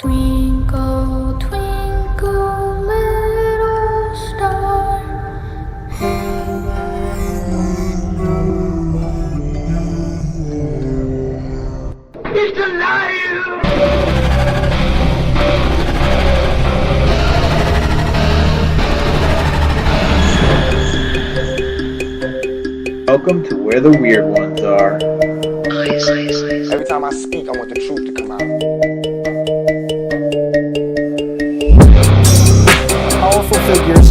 Twinkle, twinkle, little star. He's alive! Welcome to where the weird ones are. Every time I speak, I want the truth to come out. Powerful figures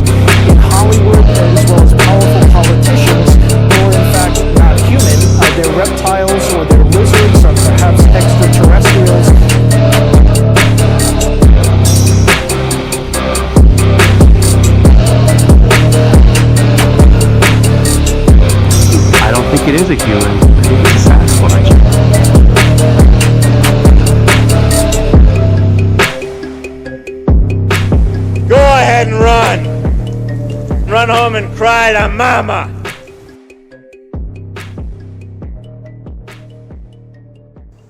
in Hollywood as well as powerful politicians who are in fact not human. They're reptiles or they're lizards or perhaps extraterrestrials. I don't think it is a human. I think it's a Sasquatch. Go ahead and run. Run home and cry to mama.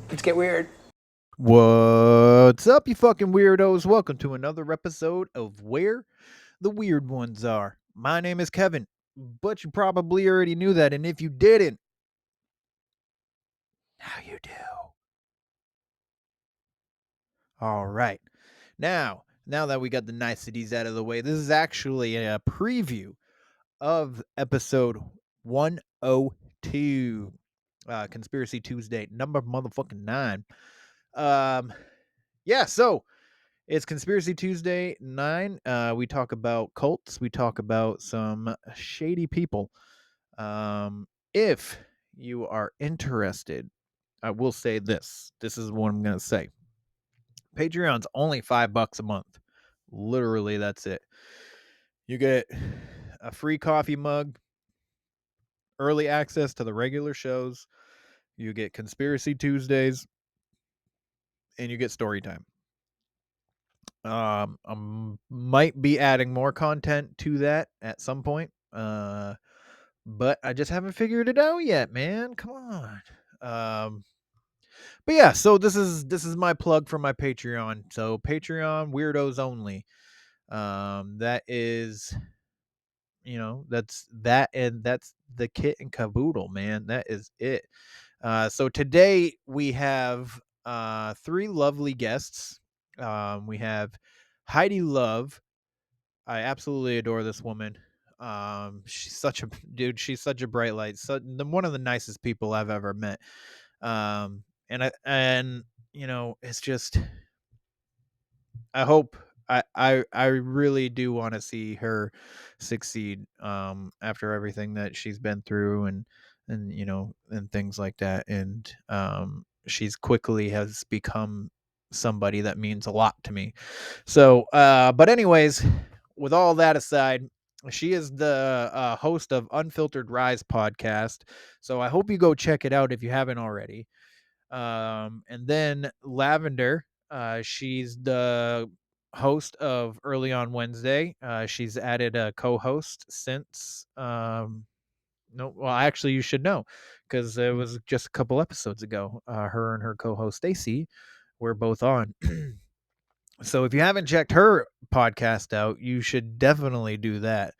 Let's get weird. What's up, you fucking weirdos? Welcome to another episode of Where the Weird Ones Are. My name is Kevin, but you probably already knew that, and if you didn't, now you do. All right. Now that we got the niceties out of the way, this is actually a preview of episode 102, Conspiracy Tuesday, number motherfucking 9. So it's Conspiracy Tuesday 9. We talk about cults. We talk about some shady people. If you are interested, I will say this. This is what I'm going to say. Patreon's only $5 a month. Literally, that's it. You get a free coffee mug, early access to the regular shows. You get Conspiracy Tuesdays, and you get story time. I might be adding more content to that at some point. But I just haven't figured it out yet, man. Come on. But yeah, so this is my plug for my Patreon. So Patreon Weirdos only. That is, that's that, and that's the kit and caboodle, man. That is it. So today we have 3 lovely guests. We have Heidi Love. I absolutely adore this woman. She's such a dude. She's such a bright light. One of the nicest people I've ever met. And it's just, I hope I really do want to see her succeed. After everything that she's been through and things like that. And she's quickly has become somebody that means a lot to me. So, but anyways, with all that aside, she is the host of Unfiltered Rise podcast. So I hope you go check it out if you haven't already. And then Lavender, she's the host of Early on Wednesday. She's added a co-host since no, well, actually, you should know because it was just a couple episodes ago. Her and her co-host Stacy were both on. So if you haven't checked her podcast out, you should definitely do that.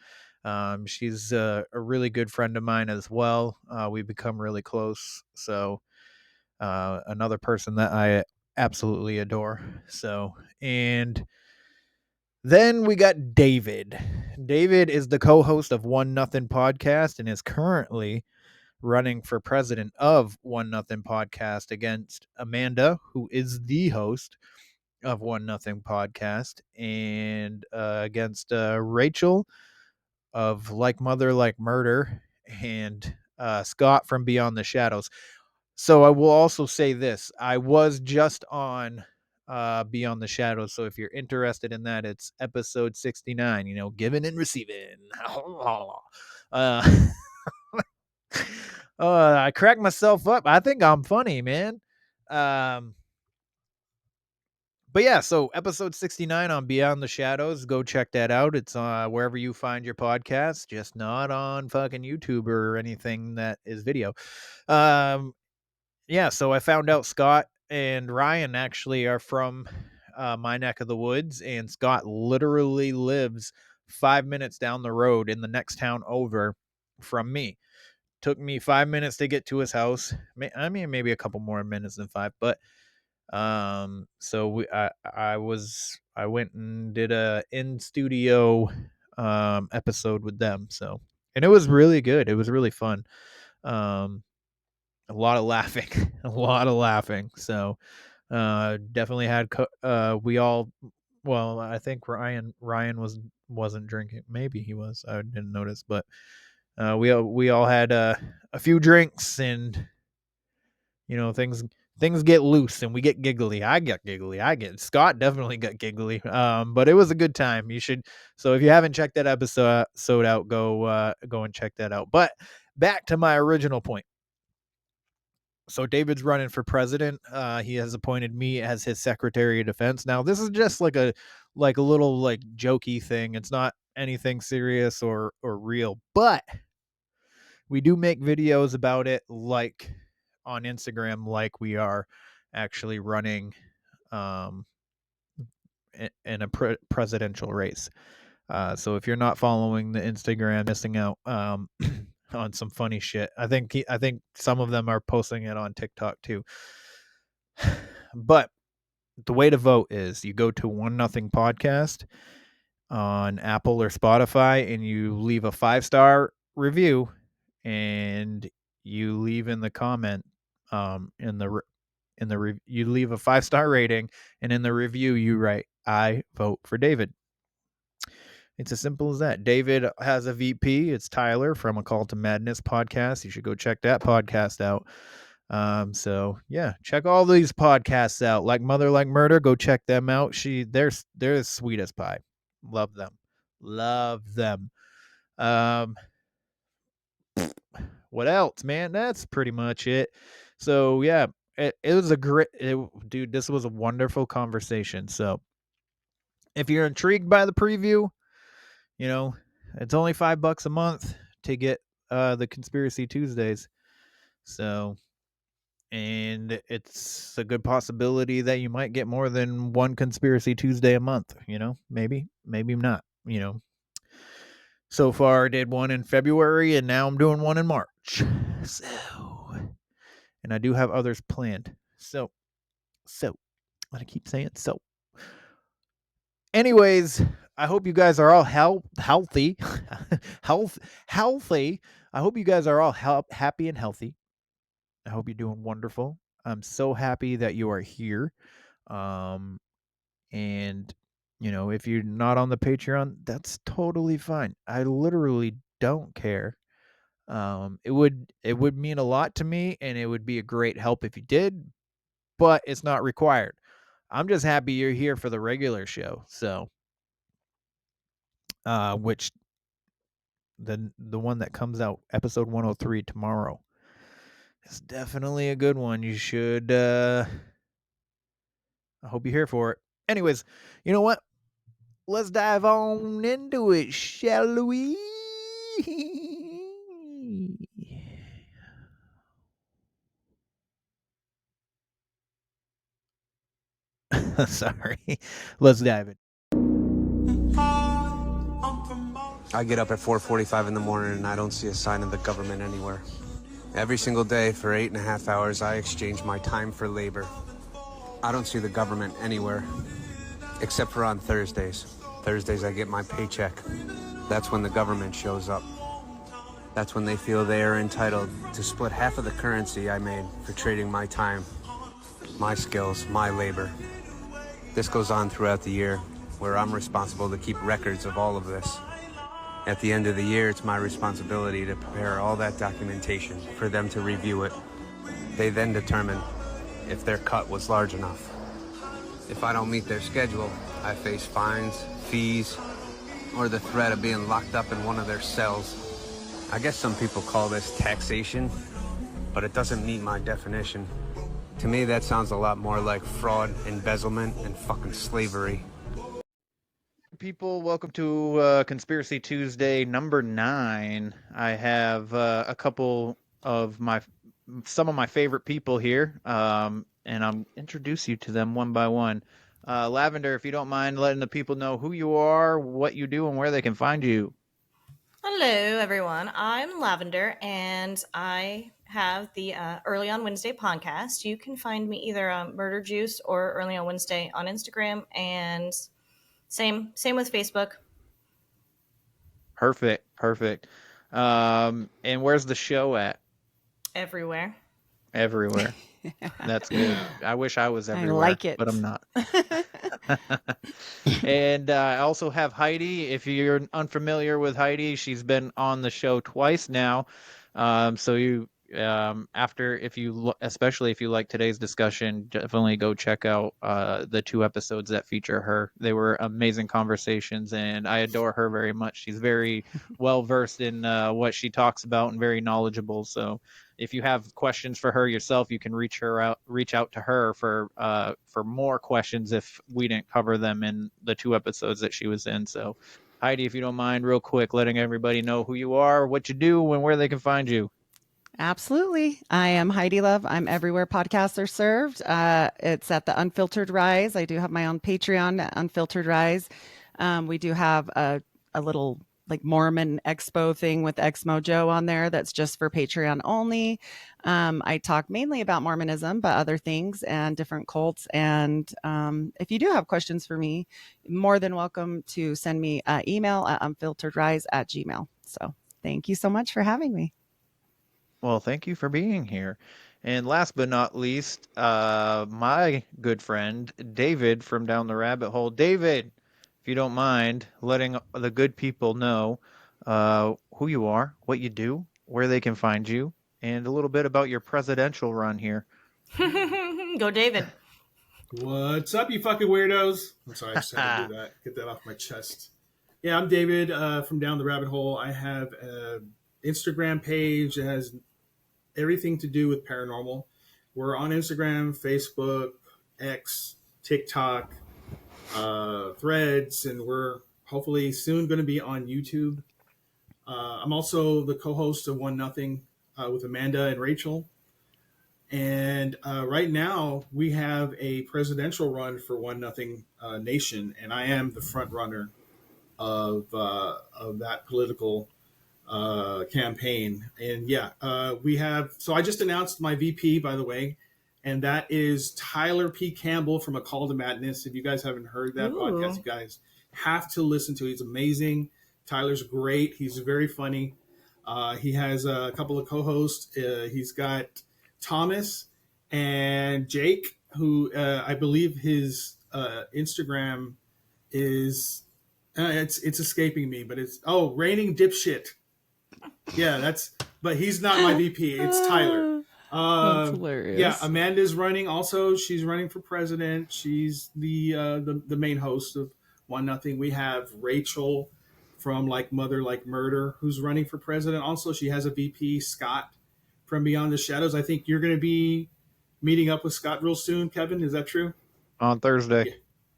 She's a really good friend of mine as well. We've become really close. So another person that I absolutely adore. So, and then we got David. David is the co-host of One Nothing Podcast and is currently running for president of One Nothing Podcast against Amanda, who is the host of One Nothing Podcast, and against Rachel of Like Mother Like Murder, and Scott from Beyond the Shadows. So I will also say this. I was just on Beyond the Shadows. So if you're interested in that, it's episode 69, giving and receiving. uh, I cracked myself up. I think I'm funny, man. But yeah, so episode 69 on Beyond the Shadows, go check that out. It's wherever you find your podcast, just not on fucking YouTube or anything that is video. Yeah, so I found out Scott and Ryan actually are from my neck of the woods, and Scott literally lives 5 minutes down the road in the next town over from me. Took me 5 minutes to get to his house. I mean, maybe a couple more minutes than 5, but so I went and did a in studio episode with them. So, and it was really good. It was really fun. A lot of laughing, a lot of laughing. So, definitely had we all, well, I think Ryan wasn't drinking. Maybe he was. I didn't notice, but we all had a few drinks, and things get loose and we get giggly. I get giggly. Scott definitely got giggly. But it was a good time. You should. So if you haven't checked that episode out, go and check that out. But back to my original point. So David's running for president. He has appointed me as his Secretary of Defense. Now this is just like a little like jokey thing. It's not anything serious or real, but we do make videos about it, like on Instagram, like we are actually running in a presidential race. So if you're not following the Instagram, missing out on some funny shit. I think some of them are posting it on TikTok too. But the way to vote is you go to One Nothing Podcast on Apple or Spotify, and you leave a 5-star review, and you leave in the comment you leave a 5-star rating, and in the review you write, "I vote for David." It's as simple as that. David has a VP. It's Tyler from A Call to Madness podcast. You should go check that podcast out. So yeah, check all these podcasts out. Like Mother Like Murder, go check them out. They're sweet as pie. Love them. Love them. What else, man? That's pretty much it. So yeah, it was a great dude. This was a wonderful conversation. So if you're intrigued by the preview, it's only $5 a month to get the Conspiracy Tuesdays. So, and it's a good possibility that you might get more than one Conspiracy Tuesday a month. Maybe not. So far I did one in February, and now I'm doing one in March. So, and I do have others planned. So, I keep saying so. Anyways, I hope you guys are all healthy. Healthy. I hope you guys are all happy and healthy. I hope you're doing wonderful. I'm so happy that you are here. And if you're not on the Patreon, that's totally fine. I literally don't care. It would mean a lot to me, and it would be a great help if you did, but it's not required. I'm just happy you're here for the regular show. So, which the one that comes out, episode 103 tomorrow, is definitely a good one. You should. I hope you're here for it. Anyways, you know what? Let's dive on into it, shall we? Sorry. Let's dive in. I get up at 4:45 in the morning and I don't see a sign of the government anywhere. Every single day for 8.5 hours, I exchange my time for labor. I don't see the government anywhere, except for on Thursdays. Thursdays I get my paycheck. That's when the government shows up. That's when they feel they are entitled to split half of the currency I made for trading my time, my skills, my labor. This goes on throughout the year, where I'm responsible to keep records of all of this. At the end of the year, it's my responsibility to prepare all that documentation for them to review it. They then determine if their cut was large enough. If I don't meet their schedule, I face fines, fees, or the threat of being locked up in one of their cells. I guess some people call this taxation, but it doesn't meet my definition. To me, that sounds a lot more like fraud, embezzlement, and fucking slavery. People, welcome to Conspiracy Tuesday number 9. I have a couple of some of my favorite people here, and I'll introduce you to them one by one. Lavender, if you don't mind letting the people know who you are, what you do, and where they can find you. Hello, everyone. I'm Lavender, and I have the Early on Wednesday podcast. You can find me either on Murder Juice or Early on Wednesday on Instagram, and same with Facebook. Perfect. And where's the show at? Everywhere. Everywhere. That's good. I wish I was everywhere. I like it. But I'm not. And I also have Heidi. If you're unfamiliar with Heidi, she's been on the show twice now. So you, especially if you like today's discussion, definitely go check out the 2 episodes that feature her. They were amazing conversations, and I adore her very much. She's very well versed in what she talks about and very knowledgeable. So if you have questions for her yourself, you can reach out to her for more questions if we didn't cover them in the 2 episodes that she was in. So Heidi, if you don't mind, real quick, letting everybody know who you are, what you do, and where they can find you. Absolutely. I am Heidi Love. I'm everywhere podcasts are served. It's at the Unfiltered Rise. I do have my own Patreon, Unfiltered Rise. We do have a little like Mormon Expo thing with Exmojo on there that's just for Patreon only. I talk mainly about Mormonism, but other things and different cults. And if you do have questions for me, more than welcome to send me an email at unfilteredrise@gmail.com. So thank you so much for having me. Well, thank you for being here. And last but not least, my good friend, David from Down the Rabbit Hole. David, if you don't mind letting the good people know who you are, what you do, where they can find you, and a little bit about your presidential run here. Go, David. What's up, you fucking weirdos? I'm sorry, I just had to do that. Get that off my chest. Yeah, I'm David from Down the Rabbit Hole. I have an Instagram page that has everything to do with paranormal. We're on Instagram, Facebook, X, TikTok, Threads, and we're hopefully soon going to be on YouTube. I'm also the co-host of One Nothing with Amanda and Rachel. And right now we have a presidential run for One Nothing Nation, and I am the front runner of that political campaign. And we have, so I just announced my VP, by the way, and that is Tyler P. Campbell from A Call to Madness. If you guys haven't heard that podcast, you guys have to listen to it. He's amazing. Tyler's great. He's very funny. He has a couple of co-hosts. He's got Thomas and Jake, who I believe his Instagram is, it's escaping me, but it's, Raining Dipshit. Yeah, but he's not my VP. It's Tyler. That's hilarious. Yeah, Amanda's running also. She's running for president. She's the main host of One Nothing. We have Rachel from Like Mother Like Murder, who's running for president. Also, she has a VP, Scott from Beyond the Shadows. I think you're going to be meeting up with Scott real soon, Kevin. Is that true? On Thursday. Yeah.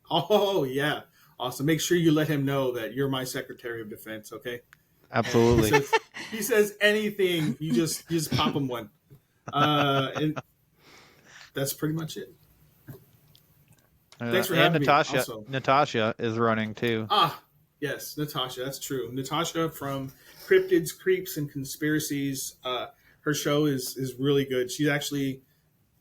Oh, yeah. Awesome. Make sure you let him know that you're my Secretary of Defense, okay? Absolutely. He says anything, you just pop him one. And that's pretty much it. Thanks for having me. Also. Natasha is running too. Yes, Natasha. That's true. Natasha from Cryptids, Creeps, and Conspiracies. Her show is really good. She's actually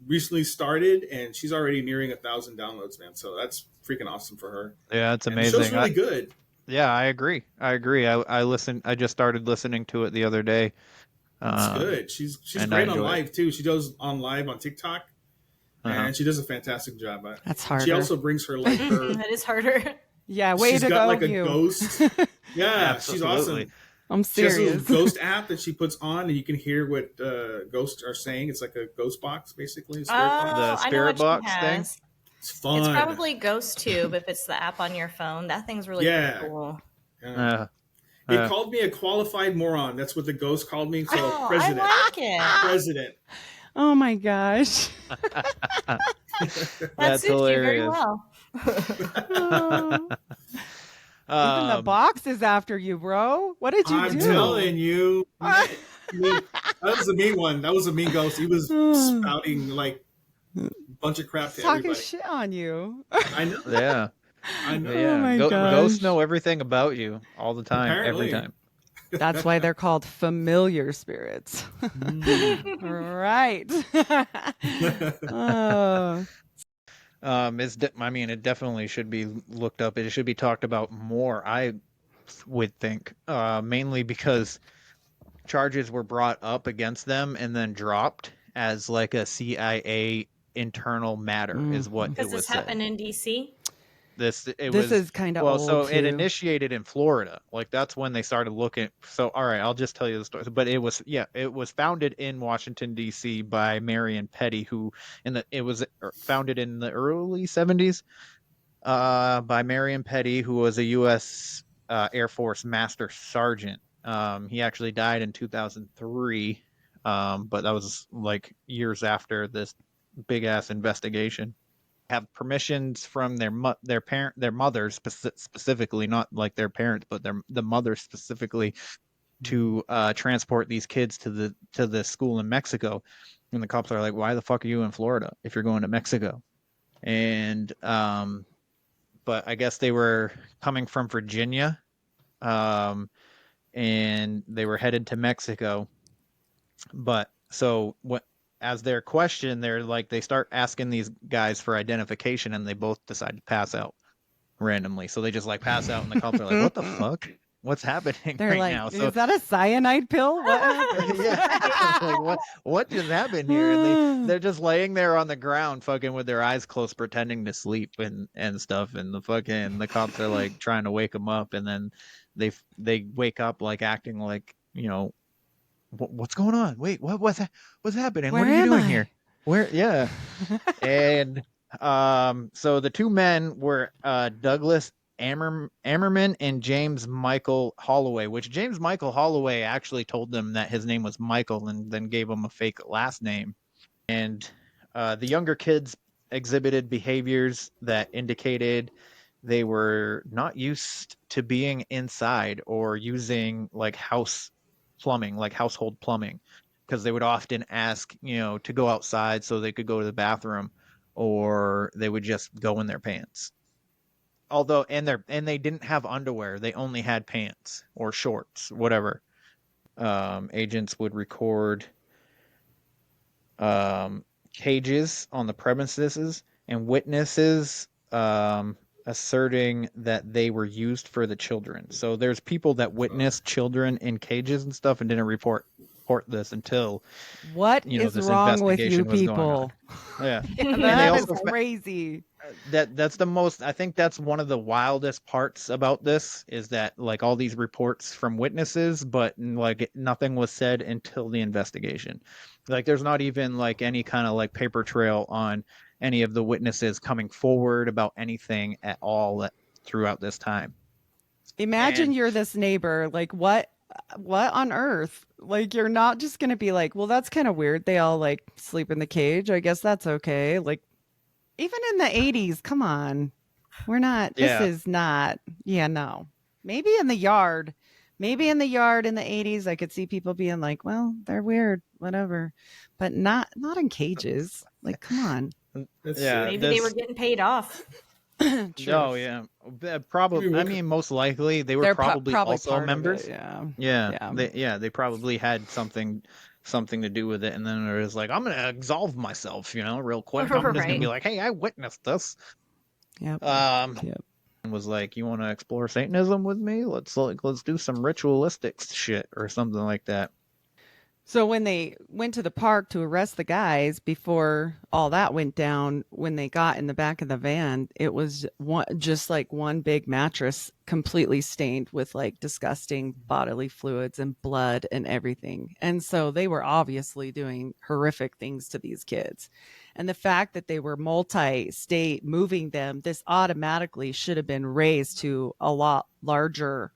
recently started, and she's already nearing 1,000 downloads, man. So that's freaking awesome for her. Yeah, it's amazing. The show's really good. Yeah, I agree. I listened. I just started listening to it the other day. It's good. She's great on live too. She does on live on TikTok, and she does a fantastic job. That's harder. She also brings her like her. That is harder. Yeah, way she's to got go, like a you. ghost. Yeah, she's awesome. I'm serious. She has a little ghost app that she puts on, and you can hear what ghosts are saying. It's like a ghost box, basically. A spirit box. The spirit box thing. It's fun. It's probably GhostTube if it's the app on your phone. That thing's really cool. Yeah. It called me a qualified moron. That's what the ghost called me. So president. I like it. President. Oh my gosh. That suits hilarious. you very well. Even the box is after you, bro. What did you do? I'm telling you. That was a mean one. That was a mean ghost. He was spouting like bunch of crap to Talking everybody. shit on you. I know. Yeah. I know. Yeah. Oh my Ghosts gosh. know everything about you all the time, every Apparently. time. That's why they're called familiar spirits. Right. Oh. I mean, it definitely should be looked up. It should be talked about more, I would think, mainly because charges were brought up against them and then dropped as like a CIA internal matter, is what it Because was this said. happened in DC. This is kind of well, old so it too. initiated in Florida. Like that's when they started looking. So all right, I'll just tell you the story. But it was founded in Washington D.C. by Marion Petty, who it was founded in the early 70s by Marion Petty, who was a U.S. Air Force Master Sergeant. He actually died in 2003, but that was like years after this big ass investigation. Have permissions from their mothers specifically, not like their parents, but the mothers specifically, to transport these kids to the school in Mexico. And the cops are like, "Why the fuck are you in Florida if you're going to Mexico?" And but I guess they were coming from Virginia, and they were headed to Mexico. But so what? As their question, they start asking these guys for identification, and they both decide to pass out randomly. So they just like pass out, and the cops are like, "What the fuck? What's happening They're right like, now?" So is that a cyanide pill? What happened? yeah, like what just happened here? And they're just laying there on the ground, fucking with their eyes closed, pretending to sleep and stuff. And the cops are like trying to wake them up, and then they wake up like acting like, what's going on? Wait, what's happening? Where what are you am doing I? here? Where? Yeah. And so the two men were Douglas Ammerman and James Michael Holloway, which James Michael Holloway actually told them that his name was Michael and then gave him a fake last name. And the younger kids exhibited behaviors that indicated they were not used to being inside or using like household plumbing, because they would often ask, to go outside so they could go to the bathroom, or they would just go in their pants. Although, and they didn't have underwear; they only had pants or shorts, whatever. Agents would record cages on the premises and witnesses asserting that they were used for the children. So there's people that witnessed children in cages and stuff and didn't report this until What is this wrong with you investigation was going on. people? Yeah. That is crazy. That's the most, I think that's one of the wildest parts about this, is that like all these reports from witnesses, but like nothing was said until the investigation. Like there's not even like any kind of like paper trail on any of the witnesses coming forward about anything at all throughout this time. Imagine you're this neighbor, like what on earth? Like you're not just going to be like, well, that's kind of weird. They all like sleep in the cage. I guess that's okay. Like even in the 80s, come on. We're not, this is not, no. Maybe in the yard in the 80s, I could see people being like, well, they're weird, whatever, but not in cages. Like, come on. Maybe they were getting paid off. Oh yeah, probably. I mean, most likely they're probably also members. They probably had something to do with it, and then it was like, I'm gonna absolve myself, real quick. I'm just gonna be like, hey, I witnessed this. Yep. And was like, you want to explore Satanism with me? Let's do some ritualistic shit or something like that. So when they went to the park to arrest the guys, before all that went down, when they got in the back of the van, it was just like one big mattress completely stained with like disgusting bodily fluids and blood and everything. And so they were obviously doing horrific things to these kids. And the fact that they were multi-state moving them, this automatically should have been raised to a lot larger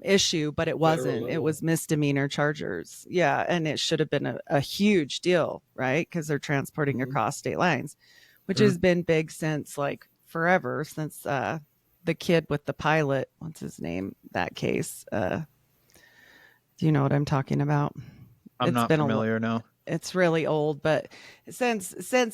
issue, but it wasn't. It was misdemeanor charges. Yeah. And it should have been a huge deal, right? Because they're transporting across state lines, which has been big since like forever, since the kid with the pilot, what's his name, that case. Do you know what I'm talking about? I'm not familiar, no. It's really old, but since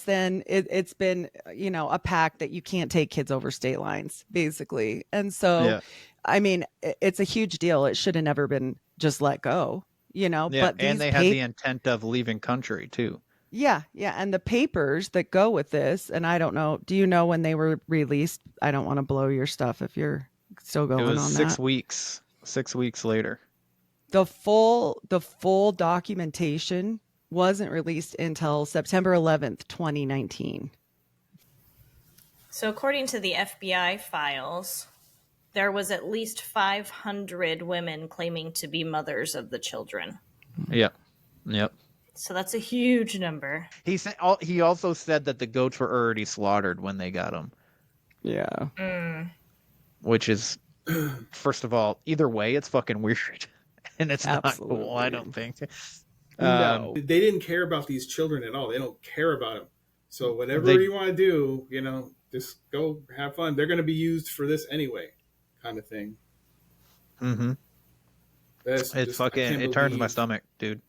then it's been, a pact that you can't take kids over state lines, basically. And so, Yeah. I mean, it's a huge deal. It should have never been just let go, Yeah, but and these they had the intent of leaving country too. yeah, and the papers that go with this, and I don't know, do you know when they were released? I don't want to blow your stuff if you're still It going was on 6 weeks. 6 weeks later. the full documentation wasn't released until September 11th, 2019. So, according to the FBI files, there was at least 500 women claiming to be mothers of the children. Yep. Yep. So that's a huge number. He also said that the goats were already slaughtered when they got them. Yeah. Which is, first of all, either way, it's fucking weird, and it's Absolutely. not cool. I don't think. No. They didn't care about these children at all. They don't care about them. So whatever you want to do, just go have fun. They're going to be used for this anyway, kind of thing. Mm-hmm. It turns my stomach, dude.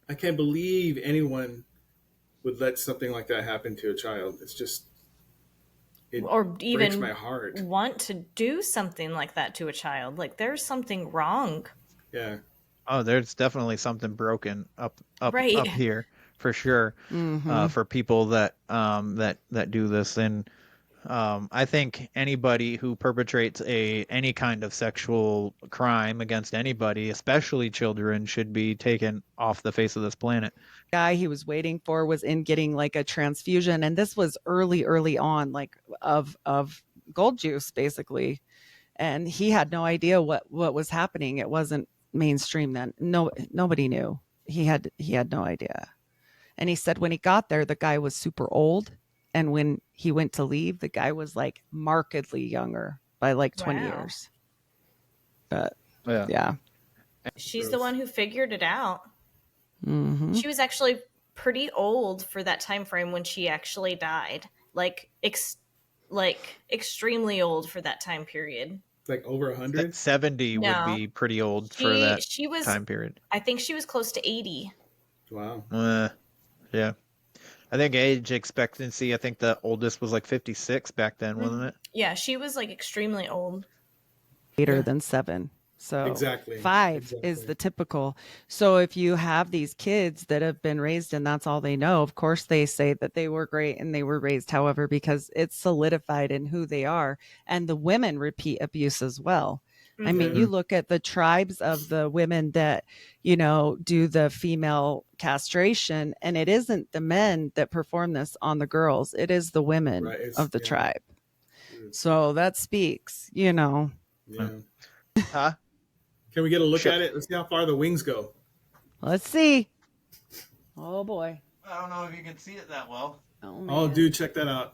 I can't believe anyone would let something like that happen to a child. It's just, or even breaks my heart. Want to do something like that to a child. Like, there's something wrong. Yeah. Oh, there's definitely something broken up Right. here for sure. Mm-hmm. For people that do this, and I think anybody who perpetrates any kind of sexual crime against anybody, especially children, should be taken off the face of this planet. Guy he was waiting for was in getting like a transfusion, and this was early on, like of gold juice, basically, and he had no idea what was happening. It wasn't mainstream then. Nobody knew. He had no idea. And he said when he got there, the guy was super old. And when he went to leave, the guy was like markedly younger by like 20 years. But yeah. She's the one who figured it out. Mm-hmm. She was actually pretty old for that time frame when she actually died. Like extremely old for that time period. Like over 100? 70 would be pretty old for that time period. I think she was close to 80. Wow. Yeah. I think age expectancy, I think the oldest was like 56 back then, wasn't it? Yeah, she was like extremely old. Later than 7. So exactly. 5 is the typical. So if you have these kids that have been raised and that's all they know, of course they say that they were great and they were raised however, because it's solidified in who they are. And the women repeat abuse as well. Mm-hmm. I mean, you look at the tribes of the women that, do the female castration, and it isn't the men that perform this on the girls. It is the women of the tribe. So that speaks, Yeah. Huh? Can we get a look at it? Let's see how far the wings go. Let's see. Oh, boy. I don't know if you can see it that well. Oh, dude, check that out.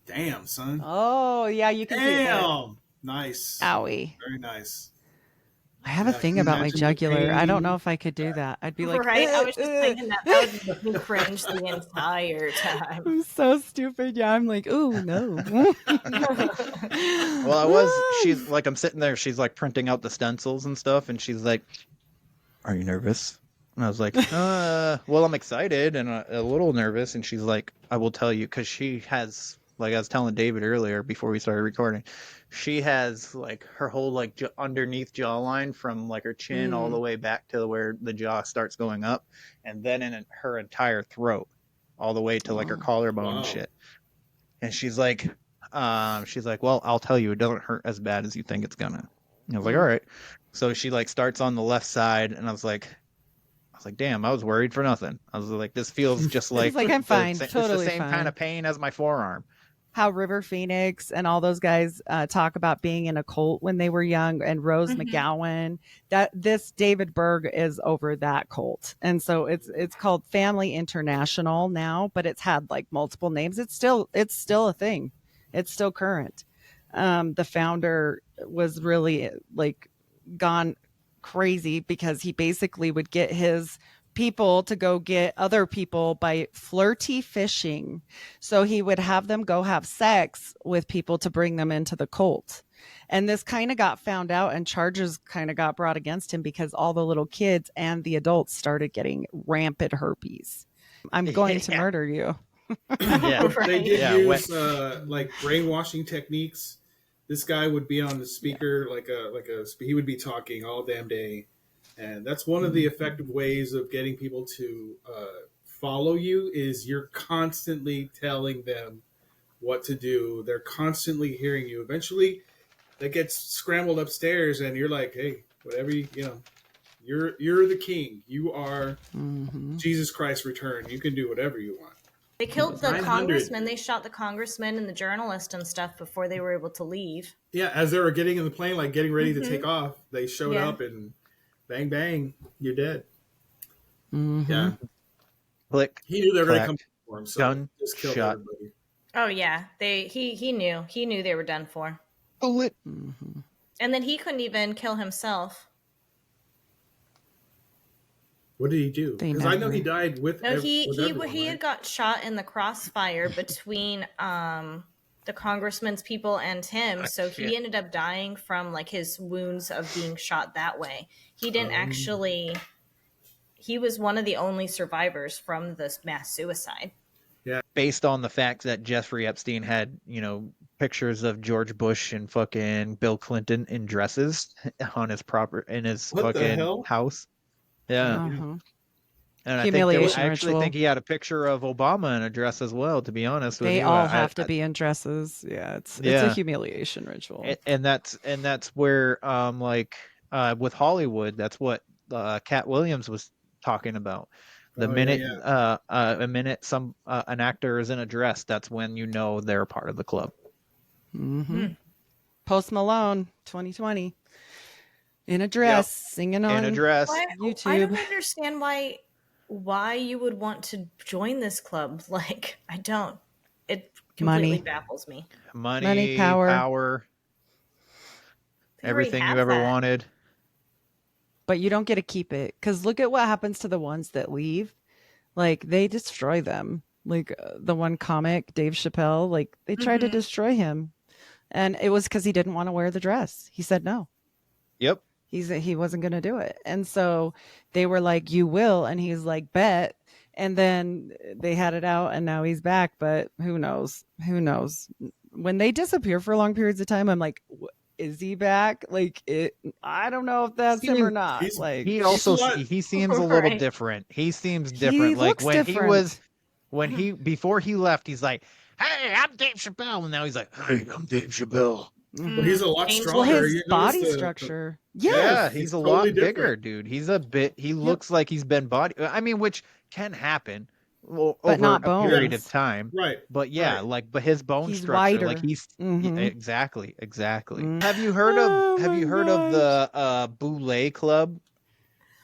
Damn, son. Oh, yeah, you can see it. Damn. Nice. Owie. Very nice. I have a thing about my jugular. I don't know if I could do that. I'd be like, right? I was just thinking that would make me cringe the entire time. I'm so stupid. Yeah, I'm like, ooh, no. Well, she's like, I'm sitting there. She's like printing out the stencils and stuff. And she's like, are you nervous? And I was like, well, I'm excited and a little nervous. And she's like, I will tell you, because she has, like I was telling David earlier before we started recording, she has like her whole like underneath jawline from like her chin all the way back to where the jaw starts going up, and then in her entire throat all the way to like her collarbone and shit. And she's like, well, I'll tell you, it doesn't hurt as bad as you think it's gonna. And I was like, all right. So she like starts on the left side, and I was like, damn, I was worried for nothing. I was like, this feels just like, I'm fine. It's Totally the same fine. kind of pain as my forearm. How River Phoenix and all those guys talk about being in a cult when they were young, and Rose McGowan, that this David Berg is over that cult. And so it's called Family International now, but it's had like multiple names. It's still a thing. It's still current. The founder was really like gone crazy because he basically would get his people to go get other people by flirty fishing. So he would have them go have sex with people to bring them into the cult. And this kind of got found out, and charges kind of got brought against him because all the little kids and the adults started getting rampant herpes. I'm going to murder you. Yeah. They did Yeah, use like brainwashing techniques. This guy would be on the speaker he would be talking all damn day, and that's one of the effective ways of getting people to follow you is you're constantly telling them what to do. They're constantly hearing you. Eventually, that gets scrambled upstairs, and you're like, hey, whatever you're the king. You are Jesus Christ returned. You can do whatever you want. They killed the congressman. They shot the congressman and the journalist and stuff before they were able to leave. Yeah, as they were getting in the plane, like getting ready to take off, they showed up and bang, bang, you're dead. Yeah. Click. He knew they were going to come for him, so gun just killed shot. everybody. Oh yeah, he knew they were done for. Bullet. And then he couldn't even kill himself. What did he do? Because I know he died with. No, he everyone, had got shot in the crossfire between the congressman's people and him. So he ended up dying from like his wounds of being shot that way. He didn't actually. He was one of the only survivors from this mass suicide. Yeah, based on the fact that Jeffrey Epstein had, pictures of George Bush and fucking Bill Clinton in dresses on his fucking house. Yeah. Uh-huh. And Humiliation I actually ritual. think he had a picture of Obama in a dress as well, to be honest with you. They all have to be in dresses. Yeah, it's a humiliation ritual. And that's where with Hollywood, that's what Cat Williams was talking about. The minute an actor is in a dress, that's when you know they're a part of the club. Post Malone 2020 in a dress, singing on in a dress. YouTube. I don't understand why you would want to join this club. Like, I don't. It completely baffles me. Money, power, everything you ever wanted. But you don't get to keep it, because look at what happens to the ones that leave. Like, they destroy them. Like the one comic, Dave Chappelle, like they tried to destroy him, and it was because he didn't want to wear the dress. He said no. Yep. He wasn't going to do it, and so they were like, "You will," and he's like, "Bet." And then they had it out, and now he's back. But who knows? Who knows? When they disappear for long periods of time, I'm like, is he back? Like, I don't know if that's him or not. Like, he seems a little different. He seems different. Like before he left, he's like, "Hey, I'm Dave Chappelle," and now he's like, "Hey, I'm Dave Chappelle." But he's a lot stronger. Well, his body structure. Yeah, he's a lot bigger, dude. He looks like he's been which can happen over a period of time. Right. But but his bone he's structure, wider. like exactly. Have you heard of the Boulay Club?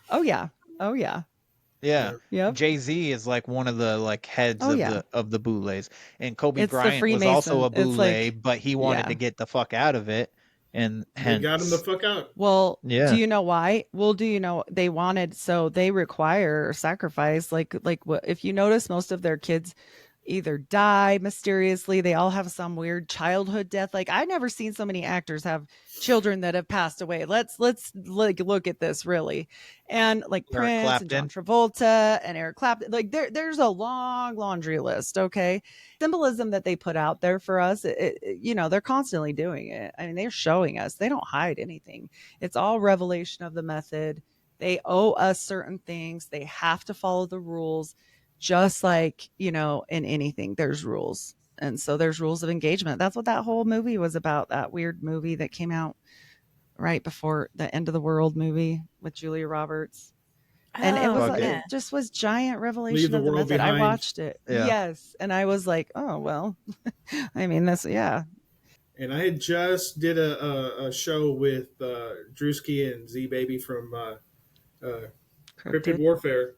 Oh yeah. Yeah. Yep. Jay-Z is like one of the heads of the Boulays, and Kobe It's the Bryant was Freemason. also a It's Boulay, like- but he wanted to get the fuck out of it, and hence They got him the fuck out. Well, Yeah. do you know why? Well, do you know they wanted, so they require sacrifice. Like what, if you notice, most of their kids either die mysteriously. They all have some weird childhood death. Like, I've never seen so many actors have children that have passed away. Let's look at this really. And like Eric Prince Clapton. and John Travolta and Eric Clapton, like there's a long laundry list. Okay. Symbolism that they put out there for us, they're constantly doing it. I mean, they're showing us, they don't hide anything. It's all revelation of the method. They owe us certain things. They have to follow the rules. Just like, in anything, there's rules. And so there's rules of engagement. That's what that whole movie was about. That weird movie that came out right before the End of the World movie with Julia Roberts. And it just was giant revelation of the method. I watched it. Yeah. Yes. And I was like, oh, well, I mean, yeah. And I had just did a show with Drewski and Z Baby from Cryptid Warfare.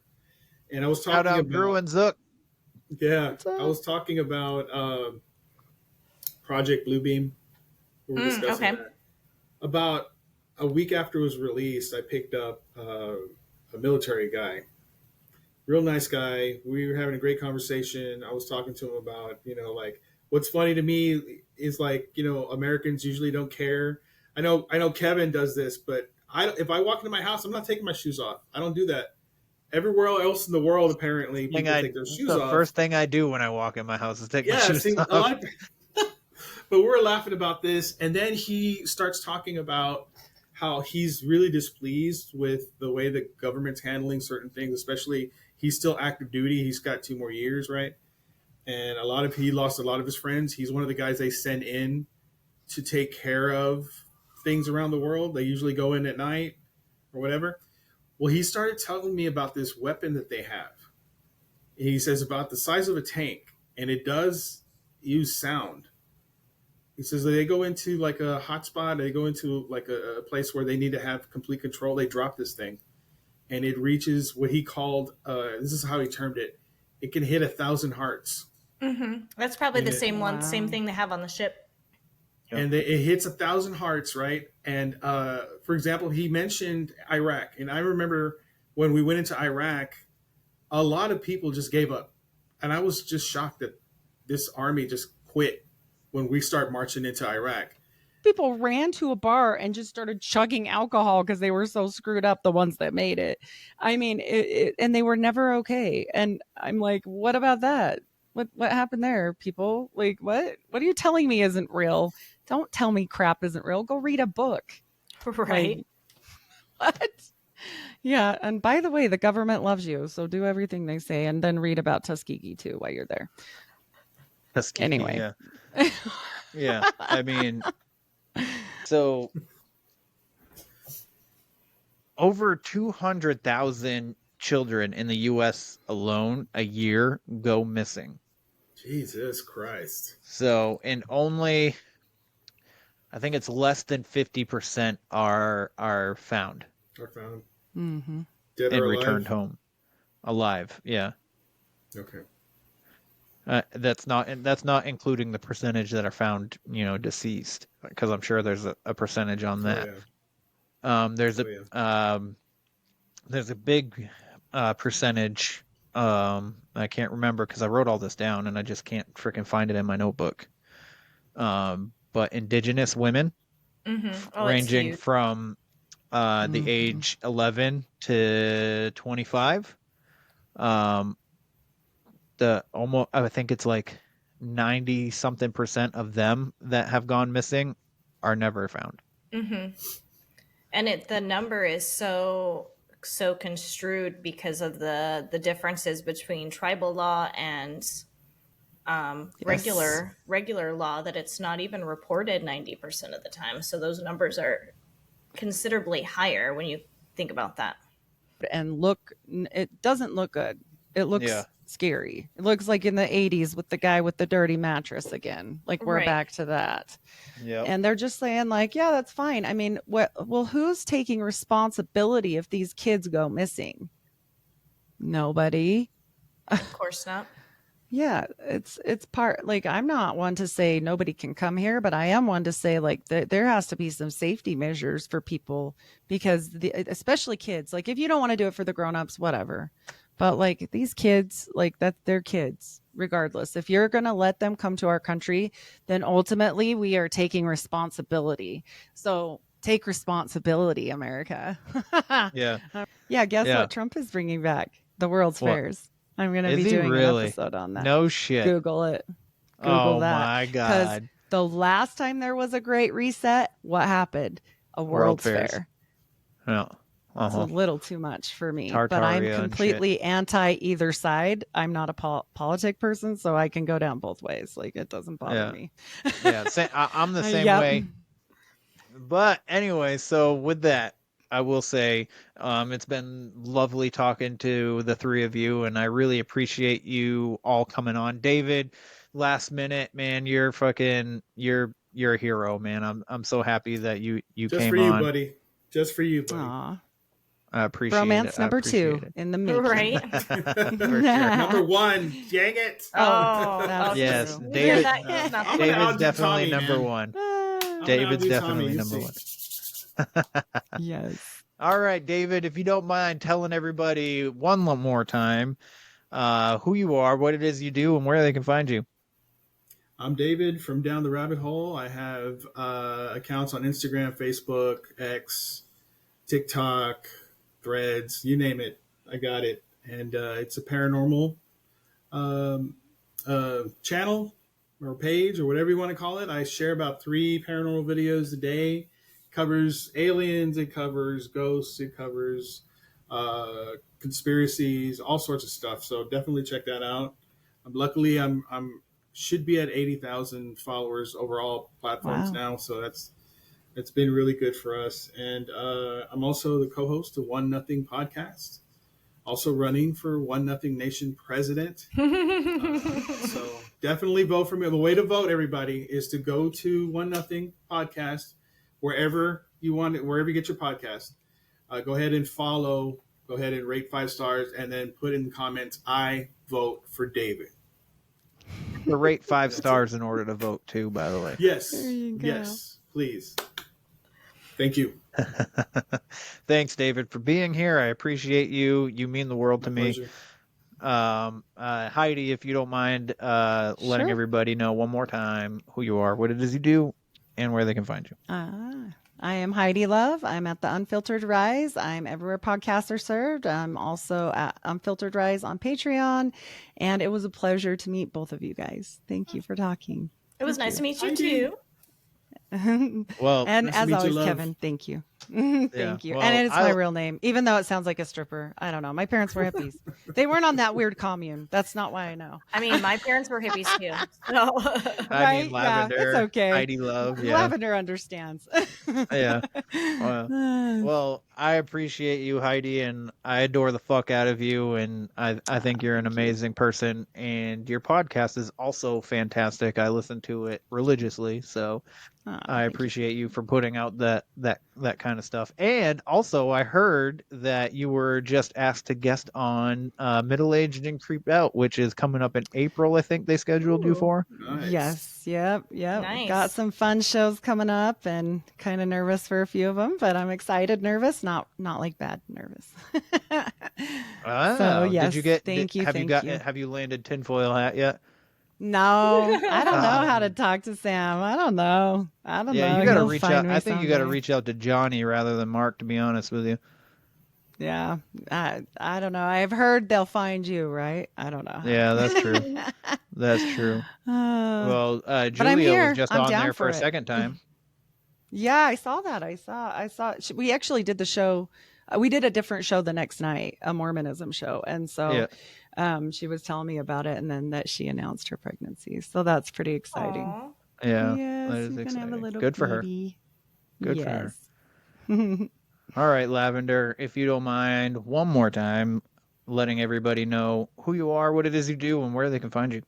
And I was talking about Drew and Zook. Yeah, I was talking about Project Bluebeam. We were discussing that. About a week after it was released, I picked up a military guy real nice guy. We were having a great conversation. I was talking to him about, like what's funny to me is like, Americans usually don't care. I know Kevin does this, but if I walk into my house, I'm not taking my shoes off. I don't do that. Everywhere else in the world, apparently, people take their shoes the off. first thing I do when I walk in my house is take my shoes off. But we're laughing about this, and then he starts talking about how he's really displeased with the way the government's handling certain things, especially he's still active duty. He's got 2 more years, right? And he lost a lot of his friends. He's one of the guys they send in to take care of things around the world. They usually go in at night or whatever. Well, he started telling me about this weapon that they have. He says about the size of a tank, and it does use sound. He says that they go into like a hotspot, they go into like a place where they need to have complete control. They drop this thing, and it reaches what he called, this is how he termed it, it can hit 1,000 hearts. Mm-hmm. That's probably the same one, same thing they have on the ship. And it hits 1,000 hearts, right? And for example, he mentioned Iraq. And I remember when we went into Iraq, a lot of people just gave up. And I was just shocked that this army just quit when we start marching into Iraq. People ran to a bar and just started chugging alcohol because they were so screwed up, the ones that made it. I mean, and they were never okay. And I'm like, what about that? What happened there, people? Like, what are you telling me isn't real? Don't tell me crap isn't real. Go read a book. Right. Like, what? Yeah. And by the way, the government loves you. So do everything they say, and then read about Tuskegee too while you're there. Tuskegee, anyway. Yeah. Yeah. I mean, so over 200,000 children in the U.S. alone a year go missing. Jesus Christ. So, and only, I think it's less than 50% are found. Are found. Mm-hmm. Dead and or alive? returned home alive. Yeah. Okay. That's not including the percentage that are found, deceased, because I'm sure there's a percentage on that. Oh, yeah. There's a big percentage. I can't remember because I wrote all this down and I just can't freaking find it in my notebook. But indigenous women, ranging from the age 11 to 25, I think it's like 90 something percent of them that have gone missing are never found. Mm-hmm. And the number is so construed because of the differences between tribal law and regular law, that it's not even reported 90% of the time. So those numbers are considerably higher when you think about that. And it doesn't look good. It looks scary. It looks like in the 80s with the guy with the dirty mattress again. Like we're back to that. Yeah. And they're just saying like, yeah, that's fine. I mean, who's taking responsibility if these kids go missing? Nobody. Of course not. Yeah, it's part, like, I'm not one to say nobody can come here, but I am one to say like there has to be some safety measures for people, because especially kids, like if you don't want to do it for the grown-ups, whatever. But like these kids, like they're kids regardless. If you're going to let them come to our country, then ultimately we are taking responsibility. So take responsibility, America. Yeah. Yeah. Guess what Trump is bringing back? The World's Fairs. I'm going to be doing an episode on that. No shit. Google it. Google that. Oh my God. Because the last time there was a great reset, what happened? A World's Fair. Yeah. It's a little too much for me. Tartaria, but I'm completely anti either side. I'm not a politic person, so I can go down both ways. Like, it doesn't bother me. Yeah, I'm the same way. But anyway, so with that, I will say it's been lovely talking to the three of you, and I really appreciate you all coming on. David, last minute, man, you're a hero, man. I'm so happy that you Just came for you, on. buddy. Just for you, buddy. Aww. I appreciate Romance it. number 2 in the making. Right. For sure. Number 1. Dang it. Yes, true. David. Yeah, David's definitely Tommy, number man. one. David's definitely number one. Yes. All right, David, if you don't mind telling everybody one more time who you are, what it is you do, and where they can find you. I'm David from Down the Rabbit Hole. I have accounts on Instagram, Facebook, X, TikTok, Threads, you name it. I got it. And it's a paranormal channel or page or whatever you want to call it. I share about 3 paranormal videos a day. It covers aliens, it covers ghosts, it covers conspiracies, all sorts of stuff. So definitely check that out. Luckily, I'm should be at 80,000 followers overall platforms now. So it's been really good for us. And I'm also the co-host of 1-0 podcast. Also running for 1-0 Nation president. So definitely vote for me. The way to vote, everybody, is to go to 1-0 podcast, wherever you want it, wherever you get your podcast. Go ahead and follow. Go ahead and rate 5 stars, and then put in the comments, "I vote for David." To rate 5 stars in order to vote too, by the way. Yes. Yes, please. Thank you. Thanks, David, for being here. I appreciate you. You mean the world to me. Heidi, if you don't mind letting everybody know one more time who you are, what it is you do, and where they can find you. I am Heidi Love. I'm at the Unfiltered Rise. I'm everywhere podcasts are served. I'm also at Unfiltered Rise on Patreon. And it was a pleasure to meet both of you guys. Thank you for talking. It was nice to meet you too. Well, and nice as always, you, Kevin, thank you. Thank you. Well, and it's my real name, even though it sounds like a stripper. I don't know. My parents were hippies. They weren't on that weird commune. That's not why I know. I mean, my parents were hippies too. So. I mean, Lavender, it's okay. Heidi Love. Yeah. Lavender understands. Yeah. Well, I appreciate you, Heidi, and I adore the fuck out of you, and I think you're an amazing person, and your podcast is also fantastic. I listen to it religiously, so I appreciate you for putting out that kind of stuff. And also, I heard that you were just asked to guest on Middle Aged and Creeped Out, which is coming up in April. I think they scheduled you for. Nice. Yes. Yep. Nice. Got some fun shows coming up, and kind of nervous for a few of them, but I'm excited. Nervous, not like bad nervous. So yes. Did you get? Thank you. Have you landed tinfoil hat yet? No, I don't know how to talk to Sam. I don't know. Yeah, you got to reach out. I think you got to reach out to Johnny rather than Mark, to be honest with you. Yeah, I don't know. I've heard they'll find you, right? I don't know. Yeah, that's true. That's true. Well, Julia was just on there for a second time. Yeah, I saw that. I saw. We actually did the show. We did a different show the next night, a Mormonism show, and so she was telling me about it, and then that she announced her pregnancy. So that's pretty exciting. Aww. Yeah, yes, that is we're gonna have a little Good for her. baby. Good for her. All right, Lavender, if you don't mind, one more time, letting everybody know who you are, what it is you do, and where they can find you.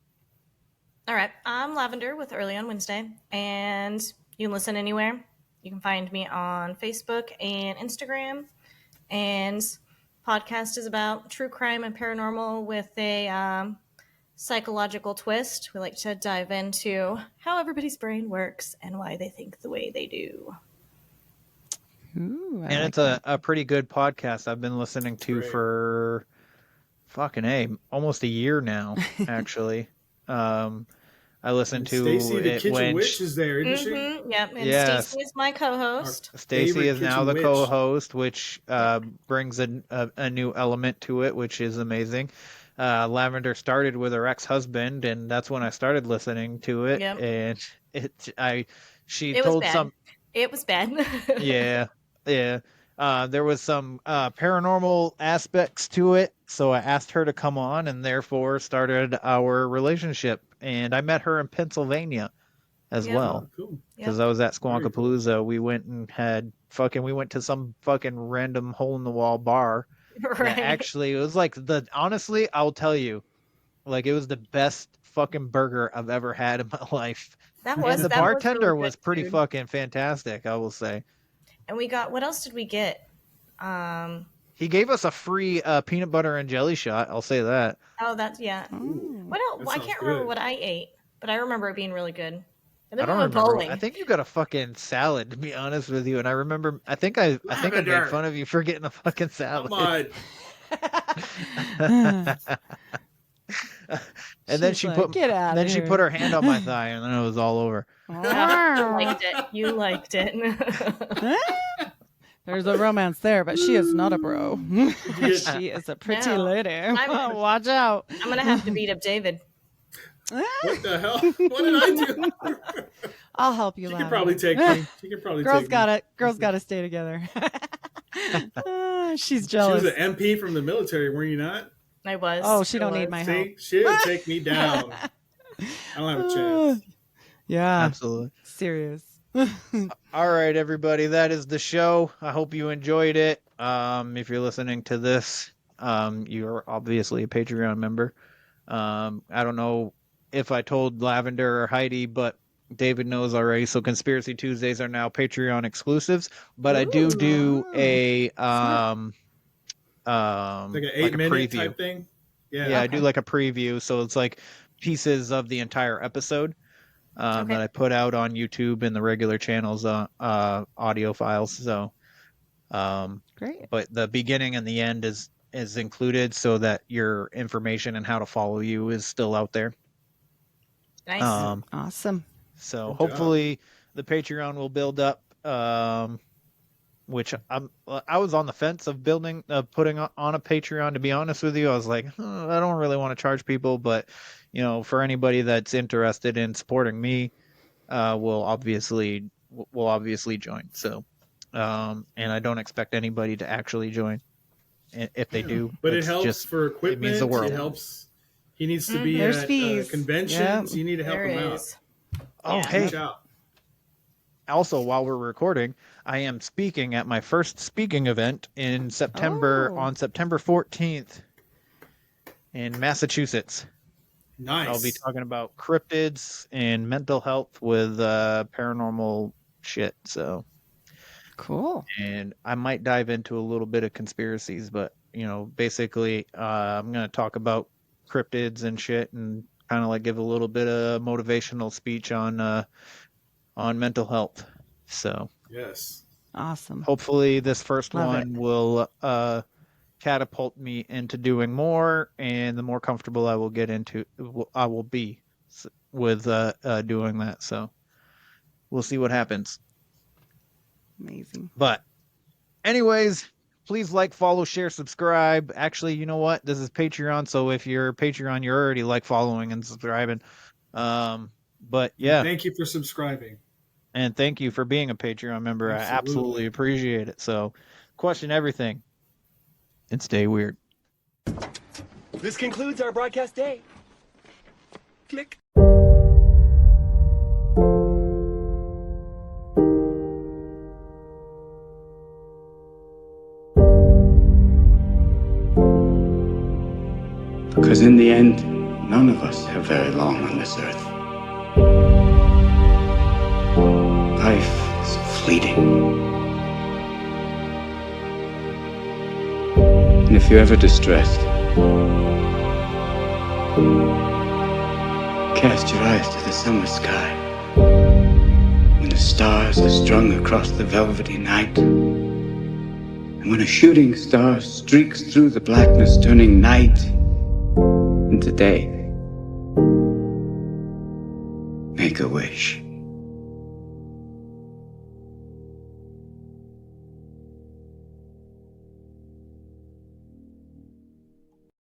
All right. I'm Lavender with Early on Wednesday, and you can listen anywhere. You can find me on Facebook and Instagram. And podcast is about true crime and paranormal with a psychological twist. We like to dive into how everybody's brain works and why they think the way they do. Ooh, and it's a pretty good podcast I've been listening to for almost a year now, actually. I listened to Stacey, the it kitchen when witch, is there, isn't she? Yep, and Stacey is my co-host. Stacey is now the witch. co-host, which brings a new element to it, which is amazing. Lavender started with her ex-husband, and that's when I started listening to it. Yep. And It was bad. Yeah. There was some paranormal aspects to it, so I asked her to come on, and therefore started our relationship. And I met her in Pennsylvania as well, because I was at Squonkapalooza. We went and we went to some fucking random hole in the wall bar. Right. Actually, it was like honestly, I'll tell you, like, it was the best fucking burger I've ever had in my life. The bartender really was pretty fucking fantastic, I will say. And we got, what else did we get? He gave us a free peanut butter and jelly shot. I'll say that. Oh, that's, yeah. What else? I can't remember what I ate, but I remember it being really good. And then I don't we went remember. bowling. I think you got a fucking salad, to be honest with you. And I remember, I think I made fun of you for getting a fucking salad. Come on. And then She's she like, put "Get outta then she here." put her hand on my thigh, and then it was all over. You liked it. There's a romance there, but she is not a bro. She is a pretty lady. Watch out. I'm gonna have to beat up David. What the hell? What did I do? I'll help you. She can probably take me. She can probably Girls take got me. it. Girls got to stay together. She's jealous. She was an MP from the military, were you not? I was. Oh, she don't need my help. She would take me down. I don't have a chance. Yeah, absolutely. Serious. All right, everybody, that is the show. I hope you enjoyed it. If you're listening to this, you're obviously a Patreon member. I don't know if I told Lavender or Heidi, but David knows already. So Conspiracy Tuesdays are now Patreon exclusives, but I do a like an 8-minute preview type thing. Yeah, I do like a preview, so it's like pieces of the entire episode that I put out on YouTube and the regular channels, audio files. So, great. But the beginning and the end is included, so that your information and how to follow you is still out there. Nice. Awesome. So Good hopefully the Patreon will build up. Which I was on the fence of putting on a Patreon. To be honest with you, I was like, I don't really want to charge people, but for anybody that's interested in supporting me, will obviously join. So, and I don't expect anybody to actually join. If they do, but it helps for equipment. It means the world. It helps. He needs to be There's at fees. conventions. Yep. You need to help him out. Oh, Yeah. hey. Reach out. Also, while we're recording, I am speaking at my first speaking event in September, on September 14th in Massachusetts. Nice. I'll be talking about cryptids and mental health with paranormal shit. So cool. And I might dive into a little bit of conspiracies, but basically, I'm going to talk about cryptids and shit, and kind of like give a little bit of motivational speech on mental health. So yes, awesome. Hopefully this first Love one will catapult me into doing more, and the more comfortable I will be with doing that. So we'll see what happens. Amazing. But anyways, please like, follow, share, subscribe. Actually, you know what? This is Patreon, so if you're Patreon, you're already following and subscribing. But yeah. Thank you for subscribing. And thank you for being a Patreon member. Absolutely. I absolutely appreciate it. So, question everything and stay weird. This concludes our broadcast day. Click. Because in the end, none of us have very long on this earth. Life is fleeting. And if you're ever distressed, cast your eyes to the summer sky. When the stars are strung across the velvety night, and when a shooting star streaks through the blackness, turning night into day, make a wish.